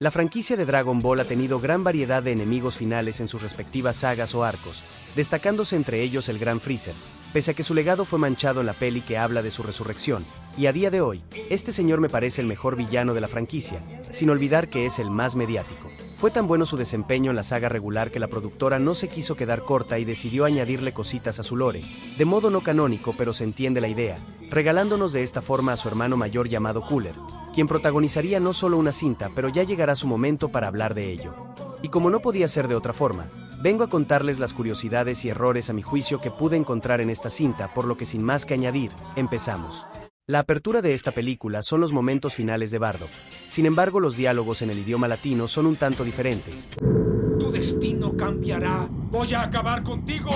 La franquicia de Dragon Ball ha tenido gran variedad de enemigos finales en sus respectivas sagas o arcos, destacándose entre ellos el Gran Freezer, pese a que su legado fue manchado en la peli que habla de su resurrección, y a día de hoy, este señor me parece el mejor villano de la franquicia, sin olvidar que es el más mediático. Fue tan bueno su desempeño en la saga regular que la productora no se quiso quedar corta y decidió añadirle cositas a su lore, de modo no canónico pero se entiende la idea, regalándonos de esta forma a su hermano mayor llamado Cooler, quien protagonizaría no solo una cinta, pero ya llegará su momento para hablar de ello. Y como no podía ser de otra forma, vengo a contarles las curiosidades y errores a mi juicio que pude encontrar en esta cinta, por lo que sin más que añadir, empezamos. La apertura de esta película son los momentos finales de Bardock. Sin embargo, los diálogos en el idioma latino son un tanto diferentes. Tu destino cambiará. Voy a acabar contigo.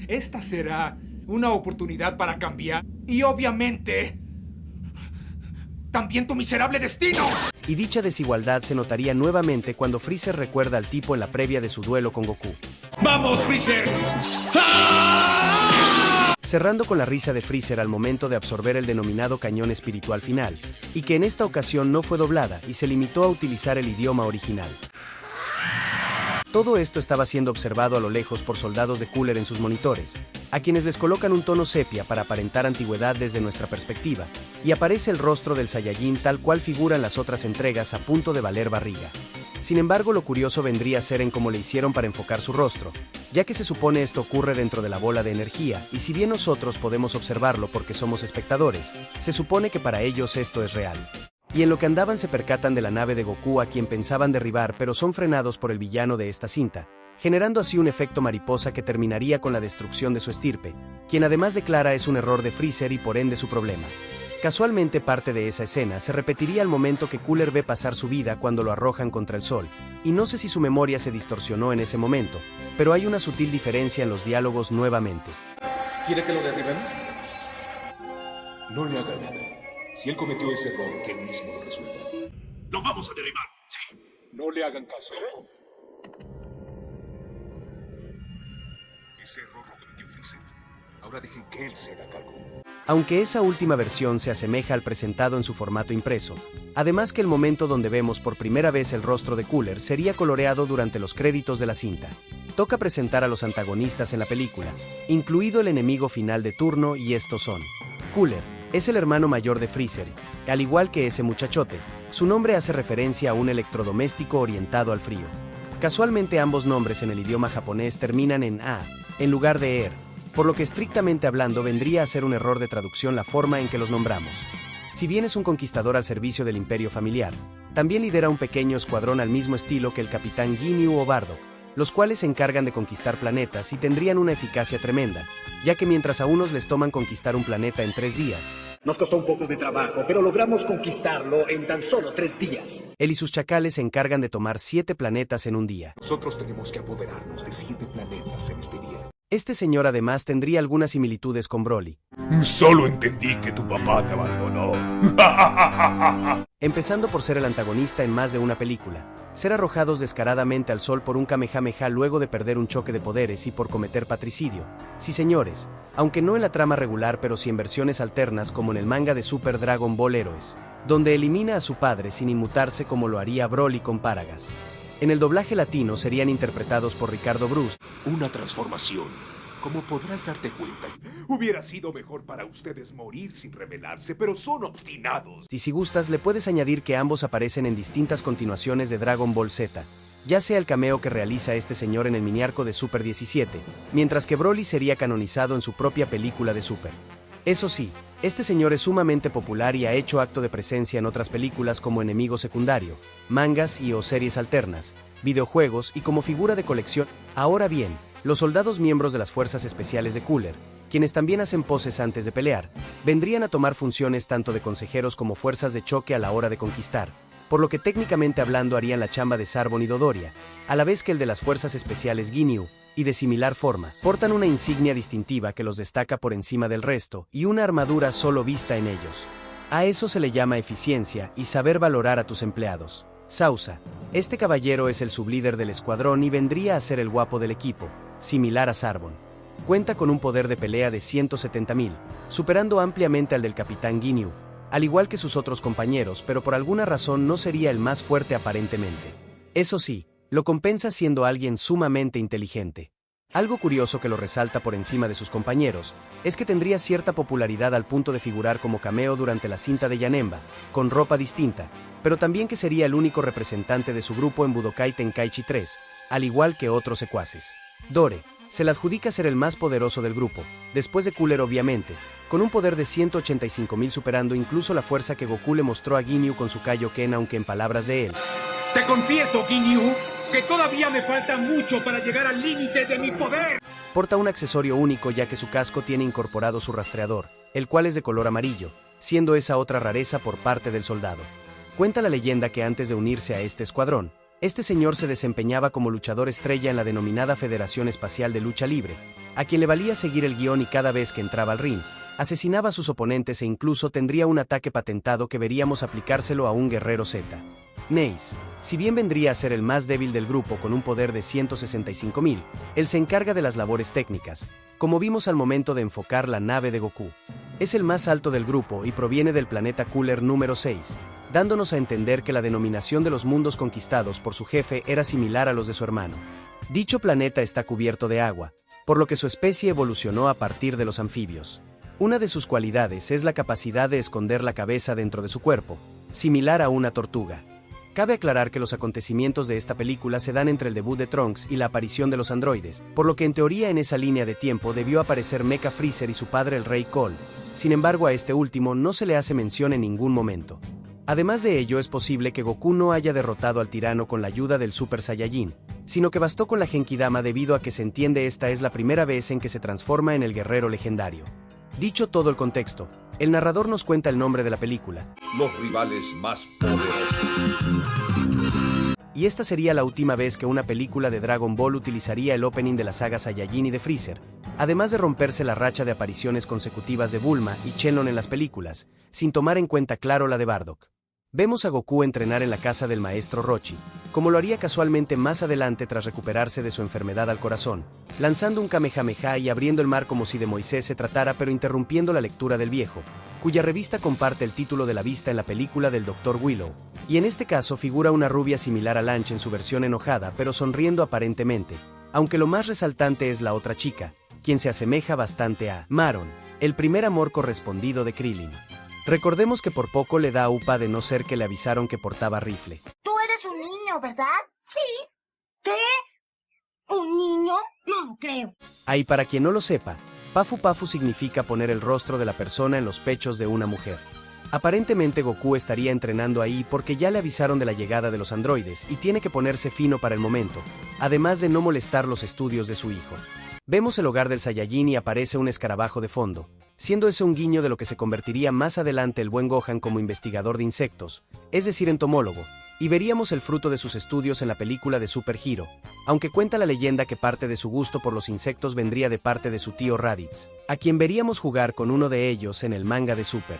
Esta será una oportunidad para cambiar y obviamente también tu miserable destino. Y dicha desigualdad se notaría nuevamente cuando Freezer recuerda al tipo en la previa de su duelo con Goku. ¡Vamos, Freezer! Cerrando con la risa de Freezer al momento de absorber el denominado cañón espiritual final, y que en esta ocasión no fue doblada y se limitó a utilizar el idioma original. Todo esto estaba siendo observado a lo lejos por soldados de Cooler en sus monitores, a quienes les colocan un tono sepia para aparentar antigüedad desde nuestra perspectiva, y aparece el rostro del Saiyajin tal cual figura en las otras entregas a punto de valer barriga. Sin embargo, lo curioso vendría a ser en cómo le hicieron para enfocar su rostro, ya que se supone esto ocurre dentro de la bola de energía, y si bien nosotros podemos observarlo porque somos espectadores, se supone que para ellos esto es real. Y en lo que andaban se percatan de la nave de Goku a quien pensaban derribar pero son frenados por el villano de esta cinta, generando así un efecto mariposa que terminaría con la destrucción de su estirpe, quien además declara es un error de Freezer y por ende su problema. Casualmente parte de esa escena se repetiría al momento que Cooler ve pasar su vida cuando lo arrojan contra el sol, y no sé si su memoria se distorsionó en ese momento, pero hay una sutil diferencia en los diálogos nuevamente. ¿Quiere que lo derribemos? No le haga nada. Si él cometió ese error, que él mismo lo resuelva. ¡Lo vamos a derribar! Sí. No le hagan caso. Ese error lo cometió Freezer. Ahora dejen que él se haga cargo. Aunque esa última versión se asemeja al presentado en su formato impreso, además que el momento donde vemos por primera vez el rostro de Cooler sería coloreado durante los créditos de la cinta. Toca presentar a los antagonistas en la película, incluido el enemigo final de turno, y estos son: Cooler es el hermano mayor de Freezer, al igual que ese muchachote, su nombre hace referencia a un electrodoméstico orientado al frío. Casualmente ambos nombres en el idioma japonés terminan en A, en lugar de ER, por lo que estrictamente hablando vendría a ser un error de traducción la forma en que los nombramos. Si bien es un conquistador al servicio del imperio familiar, también lidera un pequeño escuadrón al mismo estilo que el capitán Ginyu o Bardock, los cuales se encargan de conquistar planetas y tendrían una eficacia tremenda, ya que mientras a unos les toman conquistar un planeta en 3 días, nos costó un poco de trabajo, pero logramos conquistarlo en tan solo 3 días. Él y sus chacales se encargan de tomar 7 planetas en un día. Nosotros tenemos que apoderarnos de 7 planetas en este día. Este señor además tendría algunas similitudes con Broly. Solo entendí que tu papá te abandonó. Empezando por ser el antagonista en más de una película, ser arrojados descaradamente al sol por un Kamehameha luego de perder un choque de poderes y por cometer patricidio. Sí señores, aunque no en la trama regular pero sí en versiones alternas como en el manga de Super Dragon Ball Heroes, donde elimina a su padre sin inmutarse como lo haría Broly con Paragas. En el doblaje latino serían interpretados por Ricardo Bruce. Una transformación. Como podrás darte cuenta, Hubiera sido mejor para ustedes morir sin rebelarse, pero son obstinados. Y si gustas le puedes añadir que ambos aparecen en distintas continuaciones de Dragon Ball Z, ya sea el cameo que realiza este señor en el miniarco de Super 17, mientras que Broly sería canonizado en su propia película de Super. Eso sí, este señor es sumamente popular y ha hecho acto de presencia en otras películas como enemigo secundario, mangas y o series alternas, videojuegos y como figura de colección. Ahora bien, los soldados miembros de las fuerzas especiales de Cooler, quienes también hacen poses antes de pelear, vendrían a tomar funciones tanto de consejeros como fuerzas de choque a la hora de conquistar, por lo que técnicamente hablando harían la chamba de Zarbon y Dodoria, a la vez que el de las fuerzas especiales Ginyu, y de similar forma, portan una insignia distintiva que los destaca por encima del resto y una armadura solo vista en ellos. A eso se le llama eficiencia y saber valorar a tus empleados. Sausa, este caballero es el sublíder del escuadrón y vendría a ser el guapo del equipo, similar a Zarbon. Cuenta con un poder de pelea de 170.000, superando ampliamente al del capitán Ginyu, al igual que sus otros compañeros, pero por alguna razón no sería el más fuerte aparentemente. Eso sí, lo compensa siendo alguien sumamente inteligente. Algo curioso que lo resalta por encima de sus compañeros, es que tendría cierta popularidad al punto de figurar como cameo durante la cinta de Janemba, con ropa distinta, pero también que sería el único representante de su grupo en Budokai Tenkaichi 3, al igual que otros secuaces. Dore se le adjudica ser el más poderoso del grupo, después de Cooler obviamente, con un poder de 185.000 superando incluso la fuerza que Goku le mostró a Ginyu con su Kaioken, aunque en palabras de él: Te confieso, Ginyu, que todavía me falta mucho para llegar al límite de mi poder. Porta un accesorio único ya que su casco tiene incorporado su rastreador, el cual es de color amarillo, siendo esa otra rareza por parte del soldado. Cuenta la leyenda que antes de unirse a este escuadrón, este señor se desempeñaba como luchador estrella en la denominada Federación Espacial de Lucha Libre, a quien le valía seguir el guión y cada vez que entraba al ring, asesinaba a sus oponentes e incluso tendría un ataque patentado que veríamos aplicárselo a un guerrero Z. Neis, si bien vendría a ser el más débil del grupo con un poder de 165.000, él se encarga de las labores técnicas, como vimos al momento de enfocar la nave de Goku. Es el más alto del grupo y proviene del planeta Cooler número 6, dándonos a entender que la denominación de los mundos conquistados por su jefe era similar a los de su hermano. Dicho planeta está cubierto de agua, por lo que su especie evolucionó a partir de los anfibios. Una de sus cualidades es la capacidad de esconder la cabeza dentro de su cuerpo, similar a una tortuga. Cabe aclarar que los acontecimientos de esta película se dan entre el debut de Trunks y la aparición de los androides, por lo que en teoría en esa línea de tiempo debió aparecer Mecha Freezer y su padre el Rey Cole. Sin embargo, a este último no se le hace mención en ningún momento. Además de ello, es posible que Goku no haya derrotado al tirano con la ayuda del Super Saiyajin, sino que bastó con la Genkidama debido a que se entiende esta es la primera vez en que se transforma en el guerrero legendario. Dicho todo el contexto, el narrador nos cuenta el nombre de la película: Los rivales más poderosos. Y esta sería la última vez que una película de Dragon Ball utilizaría el opening de la saga Saiyajin y de Freezer, además de romperse la racha de apariciones consecutivas de Bulma y Shenlong en las películas, sin tomar en cuenta claro la de Bardock. Vemos a Goku entrenar en la casa del maestro Rochi, como lo haría casualmente más adelante tras recuperarse de su enfermedad al corazón, lanzando un Kamehameha y abriendo el mar como si de Moisés se tratara, pero interrumpiendo la lectura del viejo, cuya revista comparte el título de la vista en la película del Dr. Willow, y en este caso figura una rubia similar a Lanch en su versión enojada pero sonriendo aparentemente, aunque lo más resaltante es la otra chica, quien se asemeja bastante a Maron, el primer amor correspondido de Krillin. Recordemos que por poco le da upa de no ser que le avisaron que portaba rifle. Tú eres un niño, ¿verdad? Sí. ¿Qué? ¿Un niño? No lo creo. Ahí, para quien no lo sepa, Pafu Pafu significa poner el rostro de la persona en los pechos de una mujer. Aparentemente Goku estaría entrenando ahí porque ya le avisaron de la llegada de los androides y tiene que ponerse fino para el momento, además de no molestar los estudios de su hijo. Vemos el hogar del Saiyajin y aparece un escarabajo de fondo, siendo ese un guiño de lo que se convertiría más adelante el buen Gohan como investigador de insectos, es decir entomólogo, y veríamos el fruto de sus estudios en la película de Super Hero, aunque cuenta la leyenda que parte de su gusto por los insectos vendría de parte de su tío Raditz, a quien veríamos jugar con uno de ellos en el manga de Super.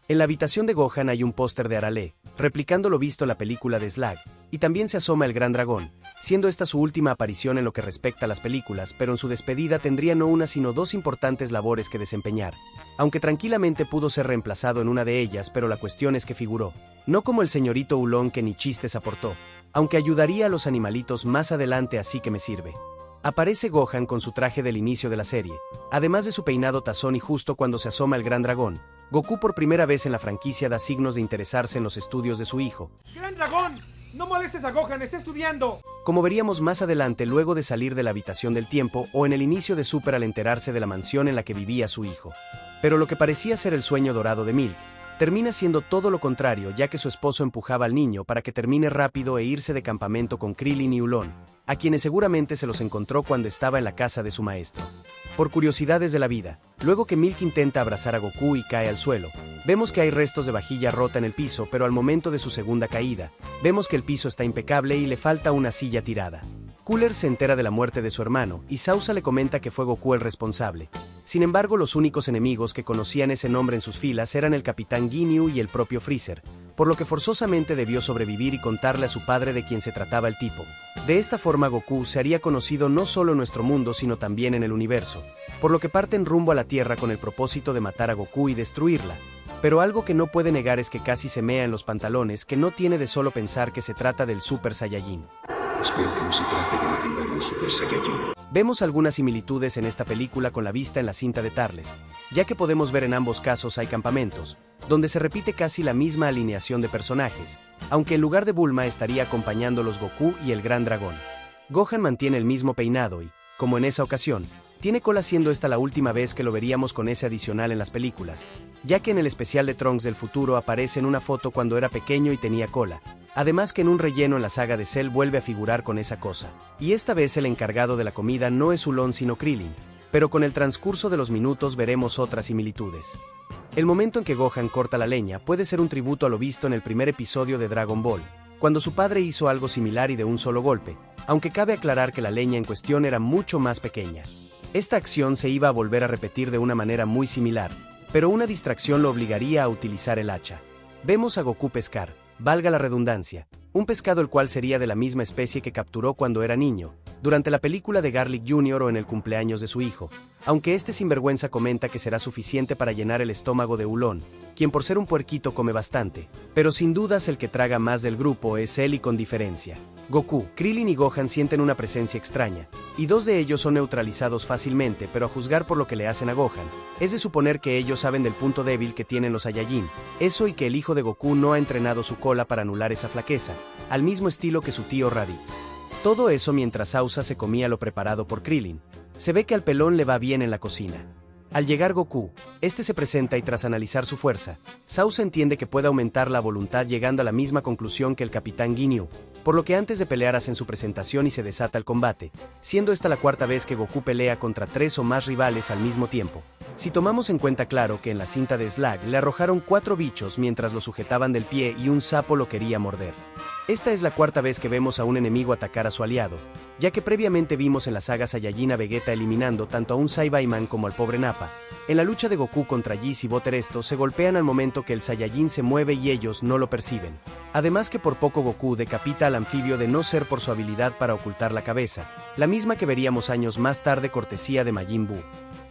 En la habitación de Gohan hay un póster de Arale, replicando lo visto en la película de Slag, y también se asoma el Gran Dragón, siendo esta su última aparición en lo que respecta a las películas, pero en su despedida tendría no una sino dos importantes labores que desempeñar, aunque tranquilamente pudo ser reemplazado en una de ellas, pero la cuestión es que figuró, no como el señorito Ulón que ni chistes aportó, aunque ayudaría a los animalitos más adelante, así que me sirve. Aparece Gohan con su traje del inicio de la serie, además de su peinado tazón, y justo cuando se asoma el Gran Dragón, Goku por primera vez en la franquicia da signos de interesarse en los estudios de su hijo. ¡Gran Dragón! ¡No molestes a Gohan! ¡Está estudiando! Como veríamos más adelante luego de salir de la habitación del tiempo o en el inicio de Super al enterarse de la mansión en la que vivía su hijo. Pero lo que parecía ser el sueño dorado de Milk, termina siendo todo lo contrario, ya que su esposo empujaba al niño para que termine rápido e irse de campamento con Krillin y Ulón, a quienes seguramente se los encontró cuando estaba en la casa de su maestro. Por curiosidades de la vida, luego que Milk intenta abrazar a Goku y cae al suelo, vemos que hay restos de vajilla rota en el piso, pero al momento de su segunda caída, vemos que el piso está impecable y le falta una silla tirada. Cooler se entera de la muerte de su hermano y Sausa le comenta que fue Goku el responsable. Sin embargo, los únicos enemigos que conocían ese nombre en sus filas eran el Capitán Ginyu y el propio Freezer, por lo que forzosamente debió sobrevivir y contarle a su padre de quién se trataba el tipo. De esta forma Goku se haría conocido no solo en nuestro mundo sino también en el universo, por lo que parten rumbo a la Tierra con el propósito de matar a Goku y destruirla. Pero algo que no puede negar es que casi se mea en los pantalones, que no tiene de solo pensar que se trata del Super Saiyajin. Espero que no se trate del legendario Super Saiyajin. Vemos algunas similitudes en esta película con la vista en la cinta de Tarles, ya que podemos ver en ambos casos hay campamentos, donde se repite casi la misma alineación de personajes, aunque en lugar de Bulma estaría acompañándolos Goku y el Gran Dragón. Gohan mantiene el mismo peinado y, como en esa ocasión, tiene cola, siendo esta la última vez que lo veríamos con ese adicional en las películas, ya que en el especial de Trunks del futuro aparece en una foto cuando era pequeño y tenía cola, además que en un relleno en la saga de Cell vuelve a figurar con esa cosa. Y esta vez el encargado de la comida no es Ulon sino Krillin, pero con el transcurso de los minutos veremos otras similitudes. El momento en que Gohan corta la leña puede ser un tributo a lo visto en el primer episodio de Dragon Ball, cuando su padre hizo algo similar y de un solo golpe, aunque cabe aclarar que la leña en cuestión era mucho más pequeña. Esta acción se iba a volver a repetir de una manera muy similar, pero una distracción lo obligaría a utilizar el hacha. Vemos a Goku pescar, valga la redundancia, un pescado el cual sería de la misma especie que capturó cuando era niño, durante la película de Garlic Jr. o en el cumpleaños de su hijo, aunque este sinvergüenza comenta que será suficiente para llenar el estómago de Ulon, quien por ser un puerquito come bastante, pero sin dudas el que traga más del grupo es él y con diferencia. Goku, Krillin y Gohan sienten una presencia extraña, y dos de ellos son neutralizados fácilmente, pero a juzgar por lo que le hacen a Gohan, es de suponer que ellos saben del punto débil que tienen los Saiyajin, eso y que el hijo de Goku no ha entrenado su cola para anular esa flaqueza, al mismo estilo que su tío Raditz. Todo eso mientras Sausa se comía lo preparado por Krillin. Se ve que al pelón le va bien en la cocina. Al llegar Goku, este se presenta y tras analizar su fuerza, Sausa entiende que puede aumentar la voluntad llegando a la misma conclusión que el Capitán Ginyu, por lo que antes de pelear hacen su presentación y se desata el combate, siendo esta la cuarta vez que Goku pelea contra 3 o más rivales al mismo tiempo. Si tomamos en cuenta claro que en la cinta de Slag le arrojaron 4 bichos mientras lo sujetaban del pie y un sapo lo quería morder. Esta es la cuarta vez que vemos a un enemigo atacar a su aliado, ya que previamente vimos en la saga Saiyajin a Vegeta eliminando tanto a un Saibaiman como al pobre Nappa. En la lucha de Goku contra Whis y Butter estos se golpean al momento que el Saiyajin se mueve y ellos no lo perciben. Además que por poco Goku decapita al anfibio de no ser por su habilidad para ocultar la cabeza, la misma que veríamos años más tarde cortesía de Majin Buu.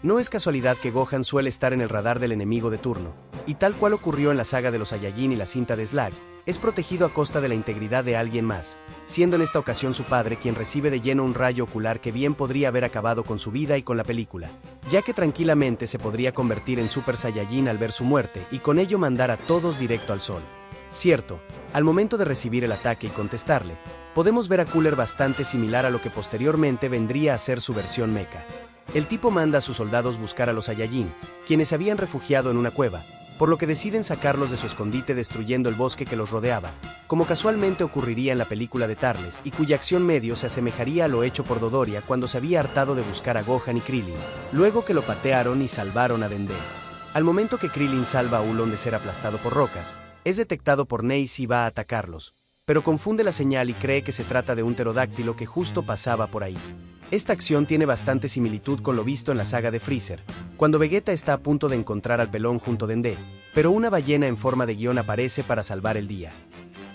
No es casualidad que Gohan suele estar en el radar del enemigo de turno, y tal cual ocurrió en la saga de los Saiyajin y la cinta de Slag, es protegido a costa de la integridad de alguien más, siendo en esta ocasión su padre quien recibe de lleno un rayo ocular que bien podría haber acabado con su vida y con la película, ya que tranquilamente se podría convertir en Super Saiyajin al ver su muerte y con ello mandar a todos directo al sol. Cierto, al momento de recibir el ataque y contestarle, podemos ver a Cooler bastante similar a lo que posteriormente vendría a ser su versión mecha. El tipo manda a sus soldados buscar a los Saiyajin, quienes se habían refugiado en una cueva, por lo que deciden sacarlos de su escondite destruyendo el bosque que los rodeaba, como casualmente ocurriría en la película de Tarles y cuya acción medio se asemejaría a lo hecho por Dodoria cuando se había hartado de buscar a Gohan y Krillin, luego que lo patearon y salvaron a Dende. Al momento que Krillin salva a Ulon de ser aplastado por rocas, es detectado por Neis y va a atacarlos, pero confunde la señal y cree que se trata de un pterodáctilo que justo pasaba por ahí. Esta acción tiene bastante similitud con lo visto en la saga de Freezer, cuando Vegeta está a punto de encontrar al pelón junto a Dende, pero una ballena en forma de guión aparece para salvar el día.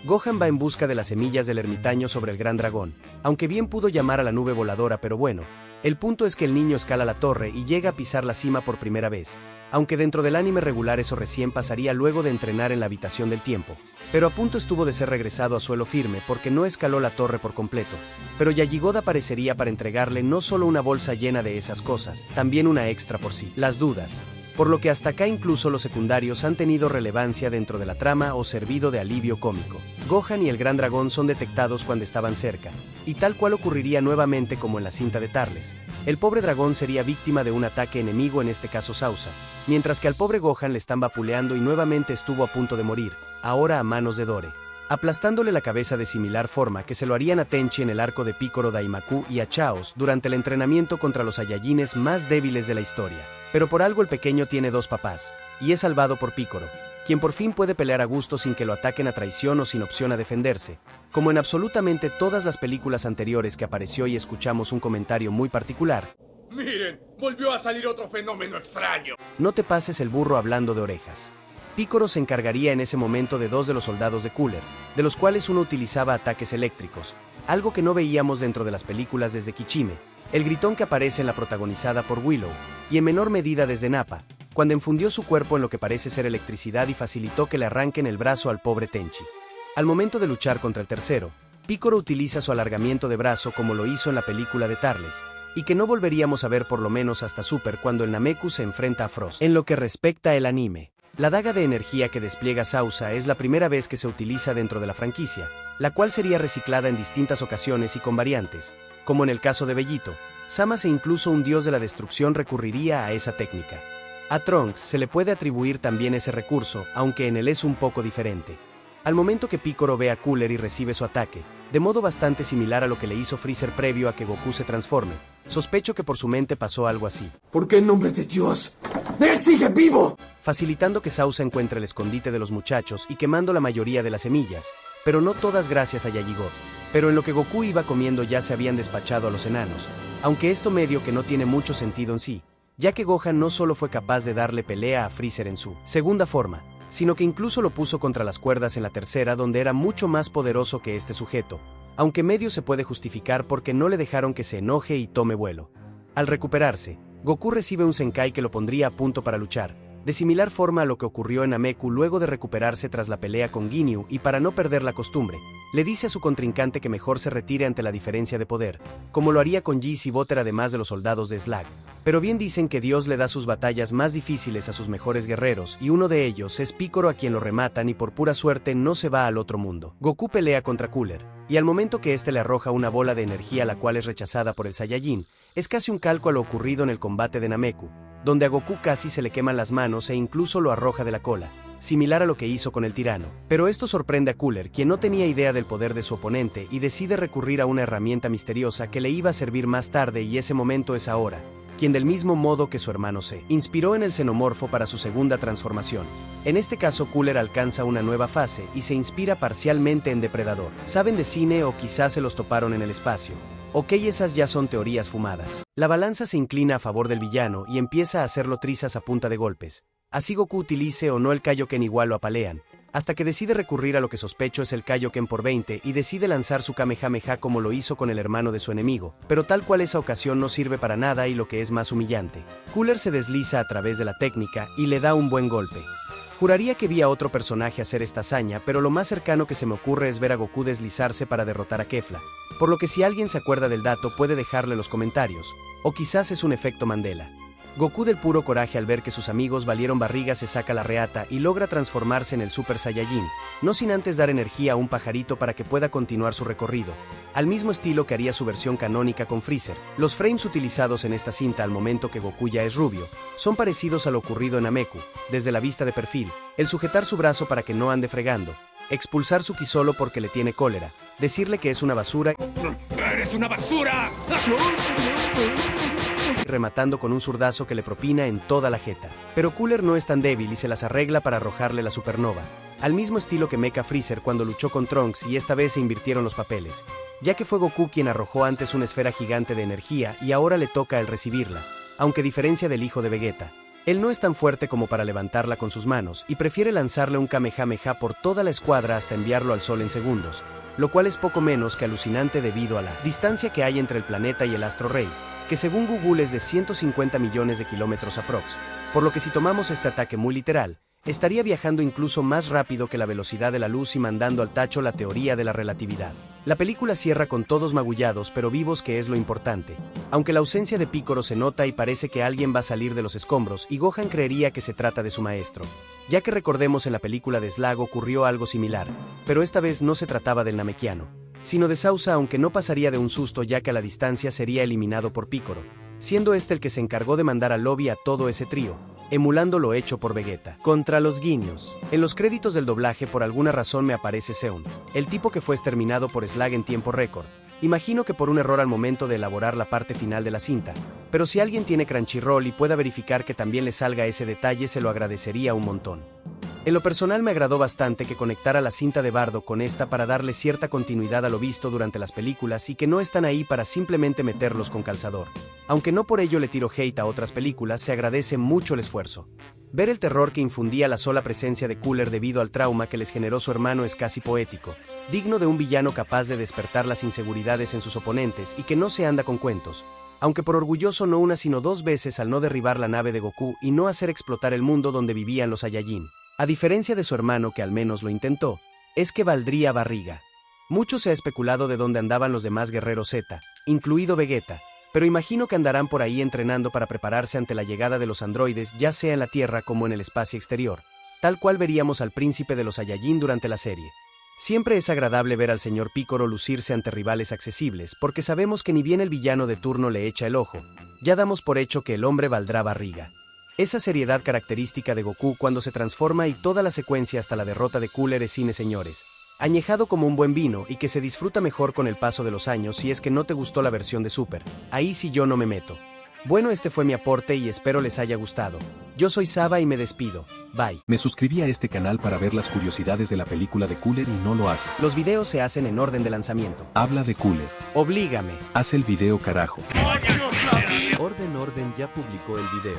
Gohan va en busca de las semillas del ermitaño sobre el Gran Dragón, aunque bien pudo llamar a la nube voladora, pero bueno, el punto es que el niño escala la torre y llega a pisar la cima por primera vez, aunque dentro del anime regular eso recién pasaría luego de entrenar en la habitación del tiempo, pero a punto estuvo de ser regresado a suelo firme porque no escaló la torre por completo, pero Yajigoda aparecería para entregarle no solo una bolsa llena de esas cosas, también una extra por sí, las dudas, por lo que hasta acá incluso los secundarios han tenido relevancia dentro de la trama o servido de alivio cómico. Gohan y el Gran Dragón son detectados cuando estaban cerca, y tal cual ocurriría nuevamente como en la cinta de Tarles. El pobre dragón sería víctima de un ataque enemigo, en este caso Sausa, mientras que al pobre Gohan le están vapuleando y nuevamente estuvo a punto de morir, ahora a manos de Dore, aplastándole la cabeza de similar forma que se lo harían a Tenchi en el arco de Piccolo Daimaku y a Chaos durante el entrenamiento contra los Saiyajines más débiles de la historia. Pero por algo el pequeño tiene dos papás, y es salvado por Piccolo, quien por fin puede pelear a gusto sin que lo ataquen a traición o sin opción a defenderse, como en absolutamente todas las películas anteriores que apareció, y escuchamos un comentario muy particular. ¡Miren! ¡Volvió a salir otro fenómeno extraño! No te pases el burro hablando de orejas. Piccolo se encargaría en ese momento de dos de los soldados de Cooler, de los cuales uno utilizaba ataques eléctricos, algo que no veíamos dentro de las películas desde Kichime, el gritón que aparece en la protagonizada por Willow, y en menor medida desde Nappa, cuando infundió su cuerpo en lo que parece ser electricidad y facilitó que le arranquen el brazo al pobre Tenchi. Al momento de luchar contra el tercero, Picoro utiliza su alargamiento de brazo como lo hizo en la película de Tarles, y que no volveríamos a ver por lo menos hasta Super cuando el Nameku se enfrenta a Frost. En lo que respecta al anime, la daga de energía que despliega Sausa es la primera vez que se utiliza dentro de la franquicia, la cual sería reciclada en distintas ocasiones y con variantes, como en el caso de Bellito, Samas e incluso un dios de la destrucción recurriría a esa técnica. A Trunks se le puede atribuir también ese recurso, aunque en él es un poco diferente. Al momento que Picoro ve a Cooler y recibe su ataque, de modo bastante similar a lo que le hizo Freezer previo a que Goku se transforme, sospecho que por su mente pasó algo así. ¿Por qué en nombre de Dios? ¡Él sigue vivo! Facilitando que Sausa encuentre el escondite de los muchachos y quemando la mayoría de las semillas, pero no todas gracias a Yajigo. Pero en lo que Goku iba comiendo ya se habían despachado a los enanos, aunque esto medio que no tiene mucho sentido en sí, ya que Gohan no solo fue capaz de darle pelea a Freezer en su segunda forma, sino que incluso lo puso contra las cuerdas en la tercera donde era mucho más poderoso que este sujeto, aunque medio se puede justificar porque no le dejaron que se enoje y tome vuelo. Al recuperarse, Goku recibe un Zenkai que lo pondría a punto para luchar, de similar forma a lo que ocurrió en Nameku luego de recuperarse tras la pelea con Ginyu y para no perder la costumbre, le dice a su contrincante que mejor se retire ante la diferencia de poder, como lo haría con Jizz y Butter además de los soldados de Slag. Pero bien dicen que Dios le da sus batallas más difíciles a sus mejores guerreros y uno de ellos es Picoro a quien lo rematan y por pura suerte no se va al otro mundo. Goku pelea contra Cooler, y al momento que este le arroja una bola de energía la cual es rechazada por el Saiyajin, es casi un calco a lo ocurrido en el combate de Nameku, donde a Goku casi se le queman las manos e incluso lo arroja de la cola, similar a lo que hizo con el tirano. Pero esto sorprende a Cooler, quien no tenía idea del poder de su oponente y decide recurrir a una herramienta misteriosa que le iba a servir más tarde y ese momento es ahora, quien del mismo modo que su hermano se inspiró en el xenomorfo para su segunda transformación. En este caso Cooler alcanza una nueva fase y se inspira parcialmente en Depredador. ¿Saben de cine o quizás se los toparon en el espacio? Ok, esas ya son teorías fumadas. La balanza se inclina a favor del villano y empieza a hacerlo trizas a punta de golpes. Así Goku utilice o no el Kaioken igual lo apalean, hasta que decide recurrir a lo que sospecho es el Kaioken por 20 y decide lanzar su Kamehameha como lo hizo con el hermano de su enemigo, pero tal cual esa ocasión no sirve para nada y lo que es más humillante. Cooler se desliza a través de la técnica y le da un buen golpe. Juraría que vi a otro personaje hacer esta hazaña, pero lo más cercano que se me ocurre es ver a Goku deslizarse para derrotar a Kefla, por lo que si alguien se acuerda del dato puede dejarle los comentarios, o quizás es un efecto Mandela. Goku del puro coraje al ver que sus amigos valieron barriga se saca la reata y logra transformarse en el Super Saiyajin, no sin antes dar energía a un pajarito para que pueda continuar su recorrido, al mismo estilo que haría su versión canónica con Freezer. Los frames utilizados en esta cinta al momento que Goku ya es rubio, son parecidos a lo ocurrido en Nameku, desde la vista de perfil, el sujetar su brazo para que no ande fregando, expulsar su ki solo porque le tiene cólera, decirle que es una basura. ¡Eres una basura! Rematando con un zurdazo que le propina en toda la jeta. Pero Cooler no es tan débil y se las arregla para arrojarle la supernova, al mismo estilo que Mecha Freezer cuando luchó con Trunks y esta vez se invirtieron los papeles, ya que fue Goku quien arrojó antes una esfera gigante de energía y ahora le toca el recibirla, aunque a diferencia del hijo de Vegeta, él no es tan fuerte como para levantarla con sus manos y prefiere lanzarle un Kamehameha por toda la escuadra hasta enviarlo al sol en segundos, lo cual es poco menos que alucinante debido a la distancia que hay entre el planeta y el astro rey, que según Google es de 150 millones de kilómetros aprox, por lo que si tomamos este ataque muy literal, estaría viajando incluso más rápido que la velocidad de la luz y mandando al tacho la teoría de la relatividad. La película cierra con todos magullados pero vivos, que es lo importante, aunque la ausencia de Picoro se nota y parece que alguien va a salir de los escombros y Gohan creería que se trata de su maestro, ya que recordemos en la película de Slag ocurrió algo similar, pero esta vez no se trataba del namekiano, sino de Sausa, aunque no pasaría de un susto ya que a la distancia sería eliminado por Picoro, siendo este el que se encargó de mandar al lobby a todo ese trío, emulando lo hecho por Vegeta. Contra los guiños. En los créditos del doblaje por alguna razón me aparece Seun, el tipo que fue exterminado por Slag en tiempo récord. Imagino que por un error al momento de elaborar la parte final de la cinta, pero si alguien tiene Crunchyroll y pueda verificar que también le salga ese detalle se lo agradecería un montón. En lo personal me agradó bastante que conectara la cinta de Bardo con esta para darle cierta continuidad a lo visto durante las películas y que no están ahí para simplemente meterlos con calzador. Aunque no por ello le tiro hate a otras películas, se agradece mucho el esfuerzo. Ver el terror que infundía la sola presencia de Cooler debido al trauma que les generó su hermano es casi poético, digno de un villano capaz de despertar las inseguridades en sus oponentes y que no se anda con cuentos, aunque por orgulloso no una sino 2 veces al no derribar la nave de Goku y no hacer explotar el mundo donde vivían los Saiyajin. A diferencia de su hermano que al menos lo intentó, es que valdría barriga. Mucho se ha especulado de dónde andaban los demás guerreros Z, incluido Vegeta, pero imagino que andarán por ahí entrenando para prepararse ante la llegada de los androides ya sea en la Tierra como en el espacio exterior, tal cual veríamos al príncipe de los Saiyajin durante la serie. Siempre es agradable ver al señor Piccolo lucirse ante rivales accesibles porque sabemos que ni bien el villano de turno le echa el ojo, ya damos por hecho que el hombre valdrá barriga. Esa seriedad característica de Goku cuando se transforma y toda la secuencia hasta la derrota de Cooler es cine, señores. Añejado como un buen vino y que se disfruta mejor con el paso de los años. Si es que no te gustó la versión de Super, ahí sí yo no me meto. Bueno, este fue mi aporte y espero les haya gustado. Yo soy Saba y me despido. Bye. Me suscribí a este canal para ver las curiosidades de la película de Cooler y no lo hace. Los videos se hacen en orden de lanzamiento. Habla de Cooler. Oblígame. Haz el video, carajo. Orden, ya publicó el video.